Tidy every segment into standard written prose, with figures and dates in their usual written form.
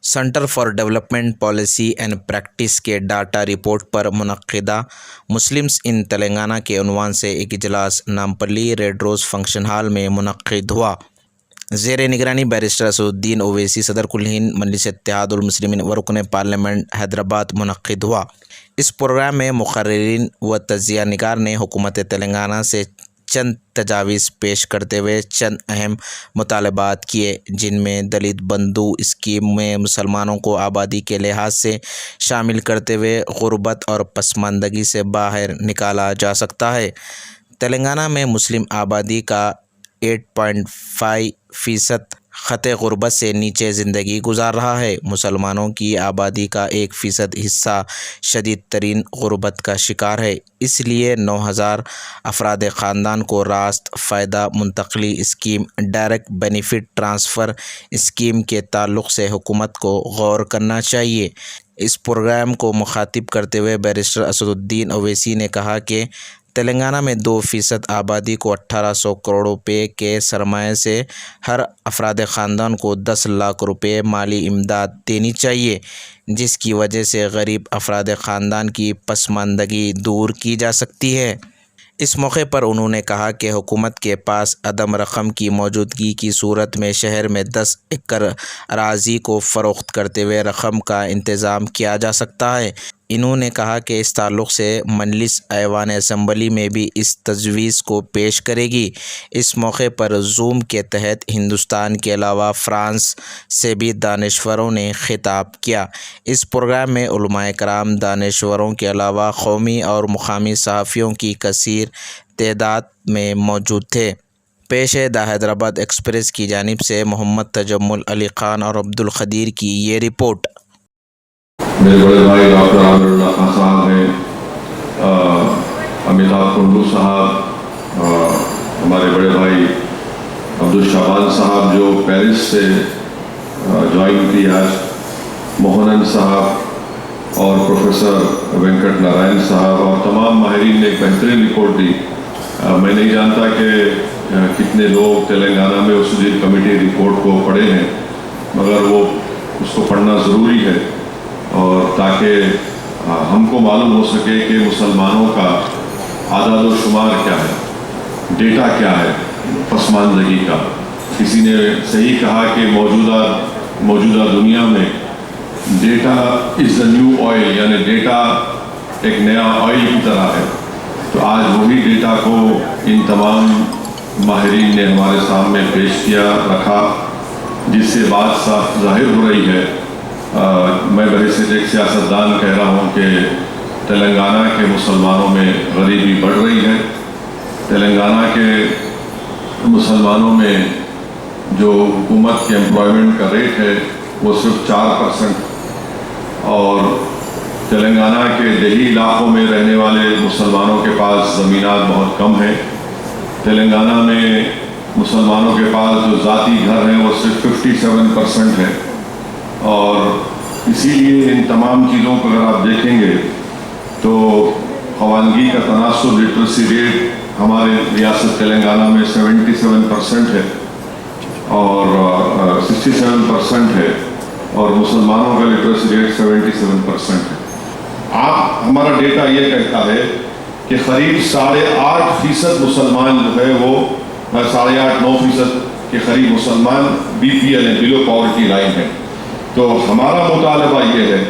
Centre for development policy and practice کے data report پر منعقدہ مسلمز ان تلنگانہ کے عنوان سے ایک اجلاس Nampally red rose function hall میں منعقد ہوا۔ زیر نگرانی بیرسٹر اسدالدین اویسی صدر کل ہند مجلس اتحاد المسلمین و رکن پارلیمنٹ حیدرآباد منعقد ہوا۔ اس پروگرام میں مقررین و تجزیہ نگار نے حکومت تلنگانہ سے چند تجاویز پیش کرتے ہوئے چند اہم مطالبات کیے، جن میں دلت بندھو اسکیم میں مسلمانوں کو آبادی کے لحاظ سے شامل کرتے ہوئے غربت اور پسماندگی سے باہر نکالا جا سکتا ہے۔ تلنگانہ میں مسلم آبادی کا 8.5% خطِ غربت سے نیچے زندگی گزار رہا ہے۔ مسلمانوں کی آبادی کا 1% حصہ شدید ترین غربت کا شکار ہے۔ اس لیے 9,000 افراد خاندان کو راست فائدہ منتقلی scheme direct benefit transfer scheme کے تعلق سے حکومت کو غور کرنا چاہیے۔ اس پروگرام کو مخاطب کرتے ہوئے بیرسٹر اسدالدین اویسی نے کہا کہ تلنگانہ میں 2% آبادی کو 1,800 کروڑ روپے کے سرمایہ سے ہر افراد خاندان کو 10 لاکھ روپے مالی امداد دینی چاہیے، جس کی وجہ سے غریب افراد خاندان کی پسماندگی دور کی جا سکتی ہے۔ اس موقع پر انہوں نے کہا کہ حکومت کے پاس عدم رقم کی موجودگی کی صورت میں شہر میں 10 ایکڑ اراضی کو فروخت کرتے ہوئے رقم کا انتظام کیا جا سکتا ہے۔ انہوں نے کہا کہ اس تعلق سے مجلس ایوان اسمبلی میں بھی اس تجویز کو پیش کرے گی۔ اس موقع پر زوم کے تحت ہندوستان کے علاوہ فرانس سے بھی دانشوروں نے خطاب کیا۔ اس پروگرام میں علماء کرام، دانشوروں کے علاوہ قومی اور مقامی صحافیوں کی کثیر تعداد میں موجود تھے۔ پیش ہے دا حیدرآباد ایکسپریس کی جانب سے محمد تجمل علی خان اور عبدالقدیر کی یہ رپورٹ۔ میرے بڑے بھائی ڈاکٹر عامر اللہ خان صاحب ہیں، امیتابھ کنڈو صاحب، ہمارے بڑے بھائی عبدالشعبان صاحب جو پیرس سے جوائن کی آج، موہنن صاحب اور پروفیسر وینکٹ نارائن صاحب اور تمام ماہرین نے ایک بہترین رپورٹ دی۔ میں نہیں جانتا کہ کتنے لوگ تلنگانہ میں اس لیے کمیٹی رپورٹ کو پڑھے ہیں، مگر وہ اس کو پڑھنا ضروری ہے، اور تاکہ ہم کو معلوم ہو سکے کہ مسلمانوں کا اعداد و شمار کیا ہے، ڈیٹا کیا ہے پسماندگی کا۔ کسی نے صحیح کہا کہ موجودہ دنیا میں data is the new oil, یعنی ڈیٹا ایک نیا آئل کی طرح ہے۔ تو آج وہی ڈیٹا کو ان تمام ماہرین نے ہمارے سامنے پیش کیا، رکھا، جس سے بات صاف ظاہر ہو رہی ہے۔ میں بحیثیت ایک سیاستدان کہہ رہا ہوں کہ تلنگانہ کے مسلمانوں میں غریبی بڑھ رہی ہے۔ تلنگانہ کے مسلمانوں میں جو حکومت کے امپلائمنٹ کا ریٹ ہے وہ صرف 4%، اور تلنگانہ کے دیہی علاقوں میں رہنے والے مسلمانوں کے پاس زمینات بہت کم ہیں۔ تلنگانہ میں مسلمانوں کے پاس جو ذاتی گھر ہیں وہ صرف 57% ہیں، اور اسی لیے ان تمام چیزوں کو اگر آپ دیکھیں گے تو خواندگی کا تناسب، لٹریسی ریٹ ہمارے ریاست تلنگانہ میں 77% ہے اور 67% ہے، اور مسلمانوں کا لٹریسی ریٹ 77% ہے۔ ہمارا ڈیٹا یہ کہتا ہے کہ قریب 8.5% مسلمان جو ہے وہ 8.5-9% کے قریب مسلمان BPL ہیں، بلو پاورٹی لائن ہے۔ تو ہمارا مطالبہ یہ ہے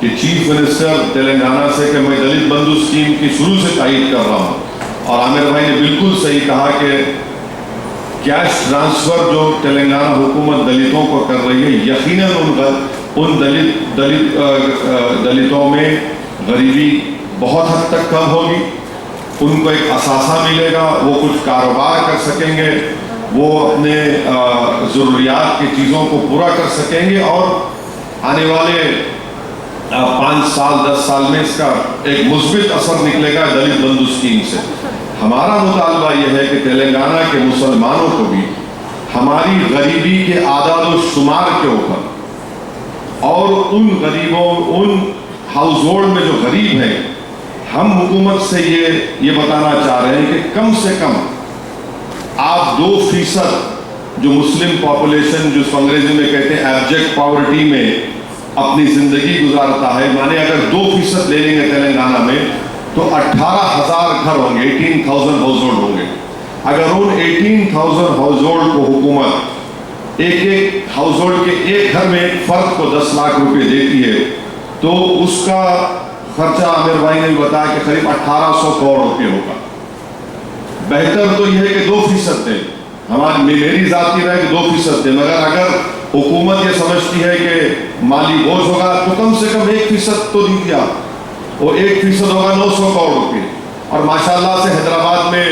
کہ چیف منسٹر تلنگانہ سے کہ میں دلت بندھو اسکیم کی شروع سے تائید کر رہا ہوں، اور عامر بھائی نے بالکل صحیح کہا کہ کیش ٹرانسفر جو تلنگانہ حکومت دلتوں کو کر رہی ہے، یقیناً ان دلتوں میں غریبی بہت حد تک کم ہوگی، ان کو ایک اثاثہ ملے گا، وہ کچھ کاروبار کر سکیں گے، وہ اپنے ضروریات کی چیزوں کو پورا کر سکیں گے، اور آنے والے 5 سال 10 سال میں اس کا ایک مثبت اثر نکلے گا دلت بندھو اسکیم سے۔ ہمارا مطالبہ یہ ہے کہ تلنگانہ کے مسلمانوں کو بھی ہماری غریبی کے اعداد و شمار کے اوپر، اور ان غریبوں، ان ہاؤس ہولڈ میں جو غریب ہیں، ہم حکومت سے یہ بتانا چاہ رہے ہیں کہ کم سے کم آپ 2% جو مسلم پاپولیشن جو انگریزی میں کہتے ہیں ایبجیکٹ پاورٹی میں اپنی زندگی گزارتا ہے، مانے اگر 2% لے لیں گے تلنگانہ میں تو 18,000 گھر ہوں گے، 18,000 ہاؤس ہولڈ ہوں گے. اگر ان 18,000 ہاؤس ہولڈ کو حکومت ایک ہاؤس ہولڈ کے ایک گھر میں ایک فرد کو 10 لاکھ روپے دیتی ہے تو اس کا خرچہ عامر بھائی نے بتایا کہ قریب 1,800 کروڑ روپے ہوگا. بہتر تو یہ ہے کہ 2% دیں، میری ذاتی رائے کہ 2% دیں، مگر اگر حکومت یہ سمجھتی ہے کہ مالی بوجھ ہوگا تو کم سے کم 1% تو دیجیے آپ، وہ 1% ہوگا 900 کروڑ روپے. اور ماشاءاللہ سے حیدرآباد میں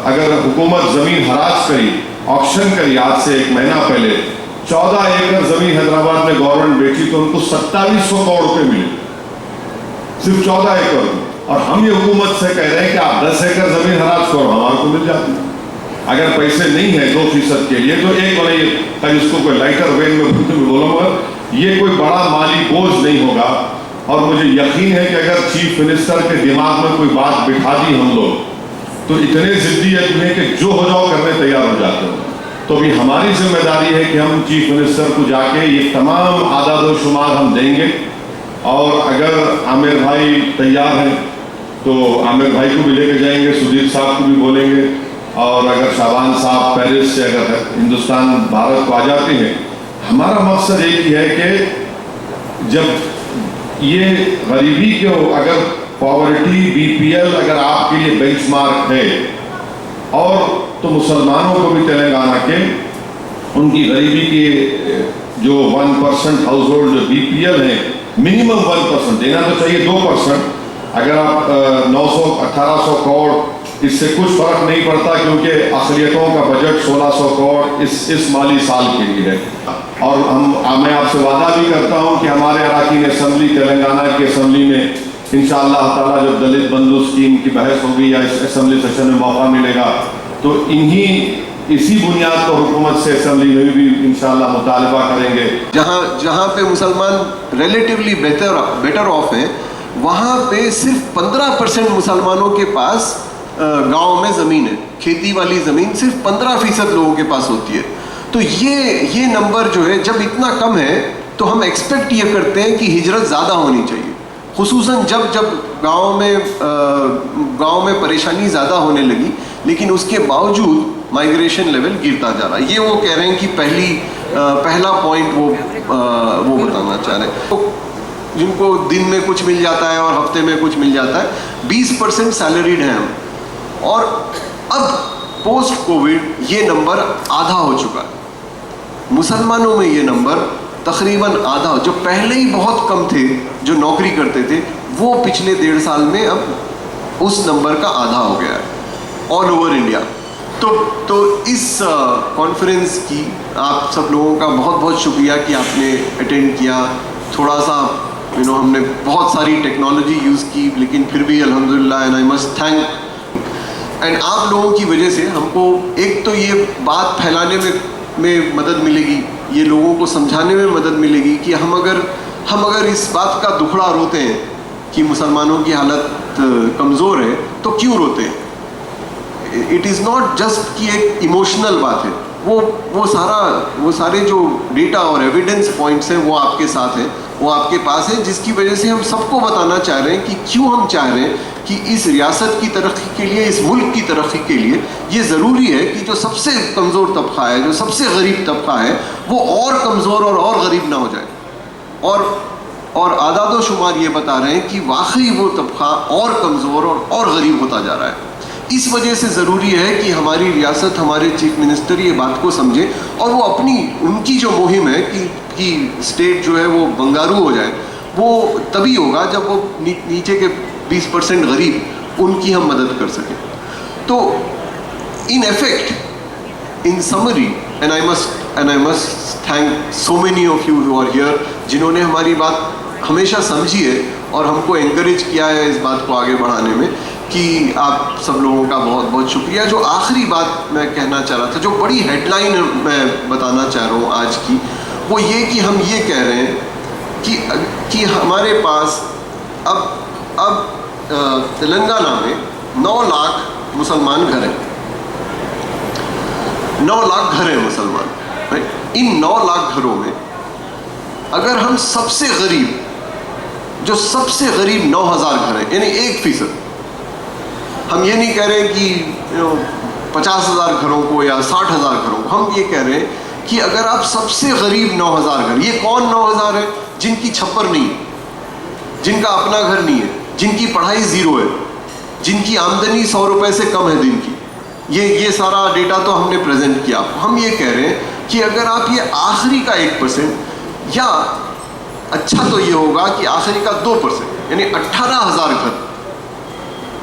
اگر حکومت زمین حراج کری، آکشن کری آج سے 1 مہینہ پہلے، 14 ایکڑ زمین حیدرآباد میں گورنمنٹ بیچی تو ان کو 2700 کروڑ روپے ملے، صرف 14 ایکڑ. اور ہم یہ حکومت سے کہہ رہے ہیں کہ آپ 10 ایکڑ زمین حراج کرو، ہمارے کو مل جاتی. اگر پیسے نہیں ہیں 2% کے لیے تو اس کو کوئی لائٹر وین میں بولوں گا، یہ کوئی بڑا مالی بوجھ نہیں ہوگا. اور مجھے یقین ہے کہ اگر چیف منسٹر کے دماغ میں کوئی بات بٹھا دی ہم لوگ تو اتنے ضدی ہے کہ جو ہو جاؤ کرنے تیار ہو جاتے ہو. تو بھی ہماری ذمہ داری ہے کہ ہم چیف منسٹر کو جا کے یہ تمام اعداد و شمار ہم دیں گے. اور اگر عامر بھائی تیار ہیں تو عامر بھائی کو بھی لے کے جائیں گے، سدھیر صاحب کو بھی بولیں گے. اور اگر شعبان صاحب پیرس سے اگر ہندوستان بھارت کو آ جاتے ہیں، ہمارا مقصد ایک ہی ہے کہ جب یہ غریبی کے اگر پاورٹی BPL اگر آپ کے لیے بینچ مارک ہے، اور تو مسلمانوں کو بھی تلنگانہ کے ان کی غریبی کے جو 1% ہاؤس ہولڈ جو BPL ہیں، منیمم 1% دینا تو چاہیے 2%. اگر آپ 1800 کروڑ اس سے کچھ فرق نہیں پڑتا، کیونکہ اقلیتوں کا بجٹ 1600 کروڑ اس مالی سال کے لیے ہے. اور میں آپ سے وعدہ بھی کرتا ہوں کہ ہمارے اراکین اسمبلی تلنگانہ کی اسمبلی میں انشاءاللہ تعالیٰ جب دلت بندھو اسکیم کی بحث ہوگی یا اس اسمبلی سیشن میں موقع ملے گا تو اسی بنیاد پر حکومت سے اسمبلی میں بھی انشاءاللہ مطالبہ کریں گے. جہاں پہ مسلمان ریلیٹیولی بیٹر آف ہیں، وہاں پہ صرف 15% مسلمانوں کے پاس گاؤں میں زمین ہے، کھیتی والی زمین صرف 15% لوگوں کے پاس ہوتی ہے. تو یہ نمبر جو ہے جب اتنا کم ہے تو ہم ایکسپیکٹ یہ کرتے ہیں کہ ہجرت زیادہ ہونی چاہیے، خصوصاً جب گاؤں میں پریشانی زیادہ ہونے لگی، لیکن اس کے باوجود مائیگریشن لیول گرتا جا رہا ہے. یہ وہ کہہ رہے ہیں کہ پہلا پوائنٹ وہ بتانا چاہ رہے ہیں. جن کو دن میں کچھ مل جاتا ہے اور ہفتے میں کچھ مل جاتا ہے، 20% سیلریڈ ہیں ہم. اور اب پوسٹ کووڈ یہ نمبر آدھا ہو چکا ہے. مسلمانوں میں یہ نمبر تقریباً آدھا، جو پہلے ہی بہت کم تھے جو نوکری کرتے تھے، وہ پچھلے 1.5 سال میں اب اس نمبر کا آدھا ہو گیا ہے آل اوور انڈیا. تو اس کانفرنس کی آپ سب لوگوں کا بہت بہت شکریہ کہ آپ نے اٹینڈ کیا. تھوڑا سا ہم نے بہت ساری ٹیکنالوجی یوز کی، لیکن پھر بھی الحمدللہ and I must thank. And آپ لوگوں کی وجہ سے ہم کو ایک تو یہ بات پھیلانے میں مدد ملے گی، یہ لوگوں کو سمجھانے میں مدد ملے گی کہ ہم اگر اس بات کا دکھڑا روتے ہیں کہ مسلمانوں کی حالت کمزور ہے تو کیوں روتے ہیں. اٹ از ناٹ جسٹ کہ ایک ایموشنل بات ہے، وہ سارے جو ڈیٹا اور ایویڈنس پوائنٹس ہیں وہ آپ کے ساتھ ہیں، وہ آپ کے پاس ہے، جس کی وجہ سے ہم سب کو بتانا چاہ رہے ہیں کہ کیوں ہم چاہ رہے ہیں کہ اس ریاست کی ترقی کے لیے، اس ملک کی ترقی کے لیے یہ ضروری ہے کہ جو سب سے کمزور طبقہ ہے، جو سب سے غریب طبقہ ہے، وہ اور کمزور اور غریب نہ ہو جائے. اور اعداد و شمار یہ بتا رہے ہیں کہ واقعی وہ طبقہ اور کمزور اور غریب ہوتا جا رہا ہے. اس وجہ سے ضروری ہے کہ ہماری ریاست، ہمارے چیف منسٹر یہ بات کو سمجھے، اور وہ ان کی جو مہم ہے کہ اسٹیٹ جو ہے وہ بنگارو ہو جائے، وہ تبھی ہوگا جب وہ نیچے کے 20% غریب ان کی ہم مدد کر سکیں. تو in effect, in summary, and I must thank so many of you who are here, جنہوں نے ہماری بات ہمیشہ سمجھی ہے اور ہم کو انکریج کیا ہے اس بات کو آگے بڑھانے میں. کہ آپ سب لوگوں کا بہت بہت شکریہ. جو آخری بات میں کہنا چاہ رہا تھا، جو بڑی ہیڈ لائن میں بتانا چاہ رہا ہوں آج کی، وہ یہ کہ ہم یہ کہہ رہے ہیں کہ ہمارے پاس اب تلنگانہ میں 9 لاکھ مسلمان گھر ہیں, 9 لاکھ گھر ہیں مسلمان. ان 9 لاکھ گھروں میں اگر ہم سب سے غریب, جو سب سے غریب 9,000 گھر ہیں, یعنی 1%, ہم یہ نہیں کہہ رہے کہ 50,000 گھروں کو یا 60,000 گھروں کو, ہم یہ کہہ رہے ہیں کہ اگر آپ سب سے غریب 9,000 گھر, یہ کون 9,000 ہے؟ جن کی چھپر نہیں ہے, جن کا اپنا گھر نہیں ہے, جن کی پڑھائی 0 ہے, جن کی آمدنی 100 روپے سے کم ہے دن کی. یہ سارا ڈیٹا تو ہم نے پریزنٹ کیا. ہم یہ کہہ رہے ہیں کہ اگر آپ یہ آخری کا 1%, یا اچھا تو یہ ہوگا کہ آخری کا 2%, یعنی 18,000 گھر,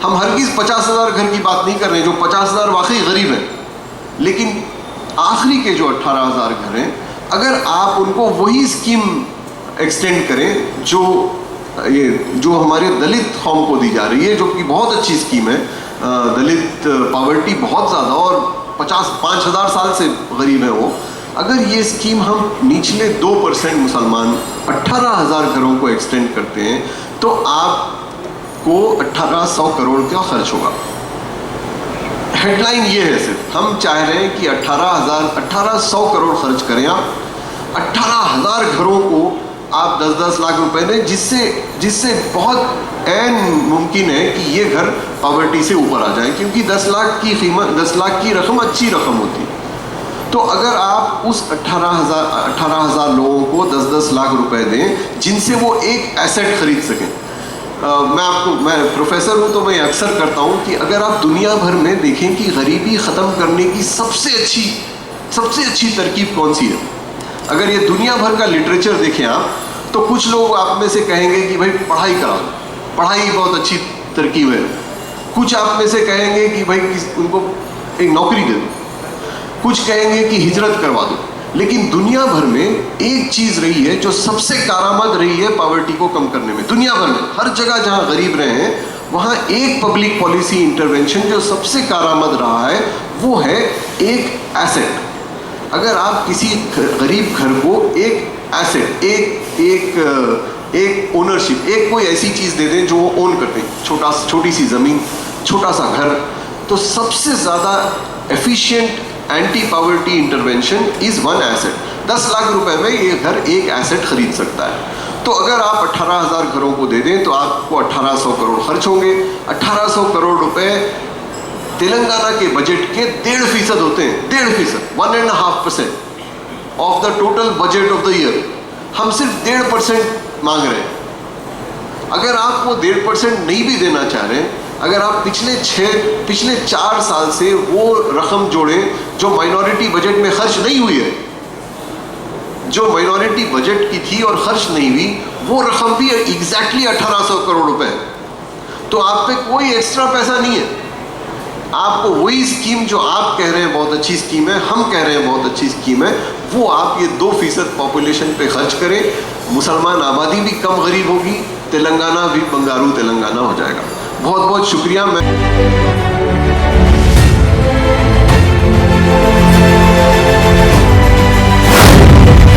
ہم ہرگز 50,000 گھر کی بات نہیں کر رہے ہیں, جو 50,000 واقعی غریب ہیں, لیکن آخری کے جو 18,000 گھر ہیں, اگر آپ ان کو وہی اسکیم ایکسٹینڈ کریں جو ہمارے دلت قوم کو دی جا رہی ہے, جو کہ بہت اچھی اسکیم ہے. دلت پاورٹی بہت زیادہ, اور 5,000 سال سے غریب ہیں وہ. اگر یہ اسکیم ہم نچلے 2% مسلمان 18,000 گھروں کو ایکسٹینڈ کرتے ہیں تو آپ کو 1,800 کروڑ کا خرچ ہوگا. ہیڈ لائن یہ ہے, صرف ہم چاہ رہے ہیں کہ 1,800 کروڑ خرچ کریں آپ, 18,000 گھروں کو آپ 10-10 لاکھ روپے دیں, جس سے بہت عین ممکن ہے کہ یہ گھر پاورٹی سے اوپر آ جائیں, کیونکہ 10 لاکھ کی رقم اچھی رقم ہوتی ہے. تو اگر آپ اس 18,000 لوگوں کو 10-10 لاکھ روپے دیں جن سے وہ ایک ایسٹ خرید سکیں. میں پروفیسر ہوں تو میں اکثر کرتا ہوں کہ اگر آپ دنیا بھر میں دیکھیں کہ غریبی ختم کرنے کی سب سے اچھی ترکیب کون سی ہے, اگر یہ دنیا بھر کا لٹریچر دیکھیں آپ, تو کچھ لوگ آپ میں سے کہیں گے کہ بھائی پڑھائی کرا دو, پڑھائی بہت اچھی ترکیب ہے. کچھ آپ میں سے کہیں گے کہ بھائی ان کو ایک نوکری دے دو, کچھ کہیں گے کہ ہجرت کروا دو. لیکن دنیا بھر میں ایک چیز رہی ہے جو سب سے کارآمد رہی ہے پاورٹی کو کم کرنے میں. دنیا بھر میں ہر جگہ جہاں غریب رہے ہیں وہاں ایک پبلک پالیسی انٹرونشن جو سب سے کارآمد رہا ہے وہ ہے ایک ایسٹ. اگر آپ کسی غریب گھر کو ایک ایسٹ, ایک اونرشپ, ایک کوئی ایسی چیز دے دیں جو وہ اون کرتے ہیں, چھوٹی سی زمین, چھوٹا سا گھر, تو سب سے زیادہ ایفیشینٹ اینٹی پاورٹی انٹرونشن از 1 ایسٹ. 10 لاکھ روپے میں یہ گھر ایک ایسٹ خرید سکتا ہے. تو اگر آپ 18,000 گھروں کو دے دیں تو آپ کو 1,800 کروڑ خرچ ہوں گے. 1,800 کروڑ روپے تلنگانہ کے بجٹ کے 1.5% ہوتے ہیں, 1.5%, 1.5% of the total budget of the year. ہم صرف 1.5% مانگ رہے ہیں. اگر آپ وہ 1.5% نہیں بھی دینا چاہ رہے ہیں, اگر آپ پچھلے 4 سال سے وہ رقم جوڑیں جو مائنورٹی بجٹ میں خرچ نہیں ہوئی ہے, جو مائنورٹی بجٹ کی تھی اور خرچ نہیں ہوئی, وہ رقم بھی ایگزیکٹلی 1,800 کروڑ روپے ہے. تو آپ پہ کوئی ایکسٹرا پیسہ نہیں ہے. آپ کو وہی اسکیم جو آپ کہہ رہے ہیں بہت اچھی اسکیم ہے, ہم کہہ رہے ہیں بہت اچھی اسکیم ہے, وہ آپ یہ 2% پاپولیشن پہ خرچ کریں. مسلمان آبادی بھی کم غریب ہوگی, تلنگانہ بھی بنگارو تلنگانہ ہو جائے گا. بہت بہت شکریہ. میں